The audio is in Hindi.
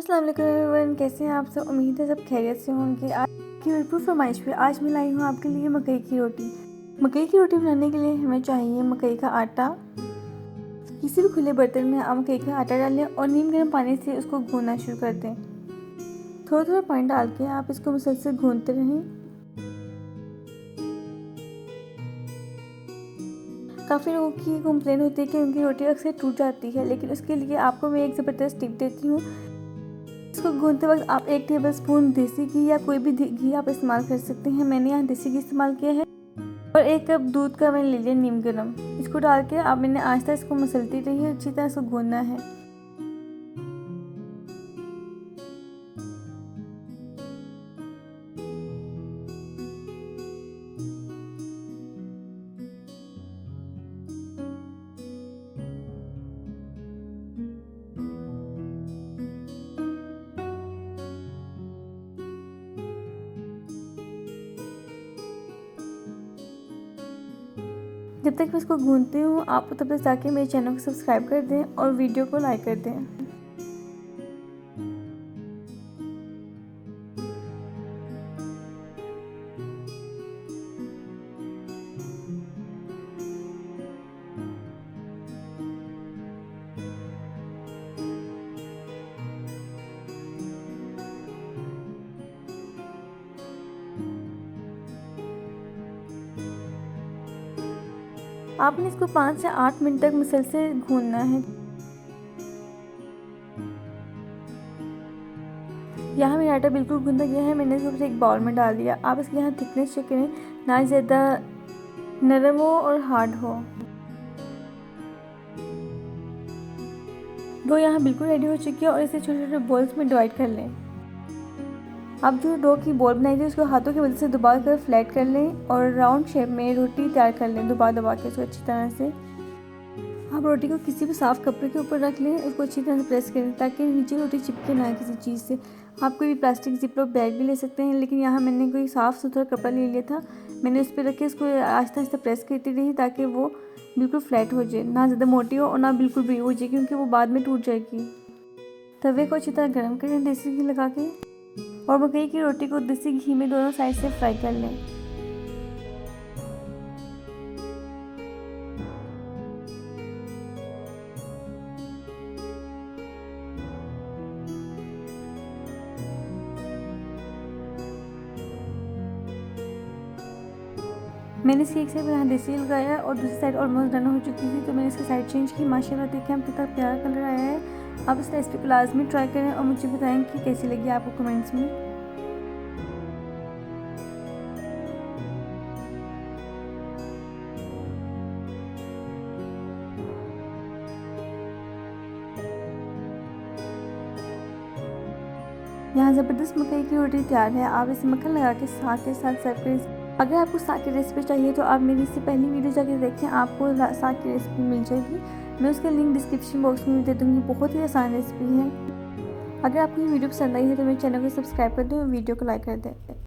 अस्सलाम वालेकुम एवरीवन, कैसे हैं आप सब। उम्मीद है सब खैरियत से होंगे। आज की भरपूर फरमाइश पे आज मैं लाई हूँ आपके लिए मकई की रोटी। मकई की रोटी बनाने के लिए हमें चाहिए मकई का आटा। किसी भी खुले बर्तन में आप मकई का आटा डालें और नीम गर्म पानी से उसको गूंदना शुरू कर दें। थोड़ा थोड़ा पानी डाल के आप इसको मुसलसल गूंदते रहें। काफ़ी लोगों की कंप्लेन होती है कि उनकी रोटी अक्सर टूट जाती है, लेकिन उसके लिए आपको मैं एक ज़बरदस्त टिप देती हूँ। इसको गूंदते वक्त आप 1 टेबल स्पून देसी घी या कोई भी घी आप इस्तेमाल कर सकते हैं। मैंने यहाँ देसी घी इस्तेमाल किया है और 1 कप दूध का मैंने ले लिया नीम गर्म। इसको डाल के आप मैंने आहिस्ता इसको मसलती रही है, अच्छी तरह से गूंदना है। जब तक मैं इसको गूंदती हूँ आप तब तक जाके मेरे चैनल को सब्सक्राइब कर दें और वीडियो को लाइक कर दें। आपने इसको 5 से 8 मिनट तक मुसलसल भूनना है। यहाँ मेरा आटा बिल्कुल गूंदा गया है। मैंने इसको एक बाउल में डाल दिया। आप इसके यहाँ थिकनेस चेक करें, ना ज़्यादा नरम हो और हार्ड हो। डो यहाँ बिल्कुल रेडी हो चुकी है और इसे छोटे छोटे बॉल्स में डिवाइड कर लें। आप जो डो की बॉल बनाई थी उसको हाथों की मदद से दबा कर फ्लैट कर लें और राउंड शेप में रोटी तैयार कर लें, दबा दबा के इसको अच्छी तरह से। आप रोटी को किसी भी साफ़ कपड़े के ऊपर रख लें, उसको अच्छी तरह से प्रेस करें ताकि नीचे रोटी चिपके ना किसी चीज़ से। आप कोई भी प्लास्टिक जिपलॉक बैग भी ले सकते हैं, लेकिन यहाँ मैंने कोई साफ़ सुथरा कपड़ा ले लिया था। मैंने उस पर रख के इसको आहिस्ता आहिस्ता प्रेस करती रही ताकि वो बिल्कुल फ्लैट हो जाए, ना ज़्यादा मोटी हो और ना बिल्कुल बरीक हो जाए, क्योंकि वो बाद में टूट जाएगी। तवे को अच्छी तरह गर्म करें देसी घी लगा के और मकई की रोटी को देसी घी में दोनों साइड से फ्राई कर लें। मैंने इसकी एक साइड यहाँ देसी लगाया और दूसरी साइड ऑलमोस्ट डन हो चुकी थी, तो मैंने इसकी साइड चेंज की। माशाल्लाह देखें हम कितना प्यारा कलर आया है। आप इस रेसिपी को लाजमी ट्राई करें और मुझे बताएं कि कैसी लगी आपको कमेंट्स में। यहाँ ज़बरदस्त मकई की रोटी तैयार है। आप इसे मक्खन लगा के साग के साथ सर्व करें। अगर आपको साग की रेसिपी चाहिए तो आप मेरी इससे पहली वीडियो जाके देखें, आपको साग की रेसिपी मिल जाएगी। मैं उसका लिंक डिस्क्रिप्शन बॉक्स में दे दूँगी। बहुत ही आसान रेसिपी है। अगर आपको ये वीडियो पसंद आई है तो मेरे चैनल को सब्सक्राइब कर दें और वीडियो को लाइक कर दें।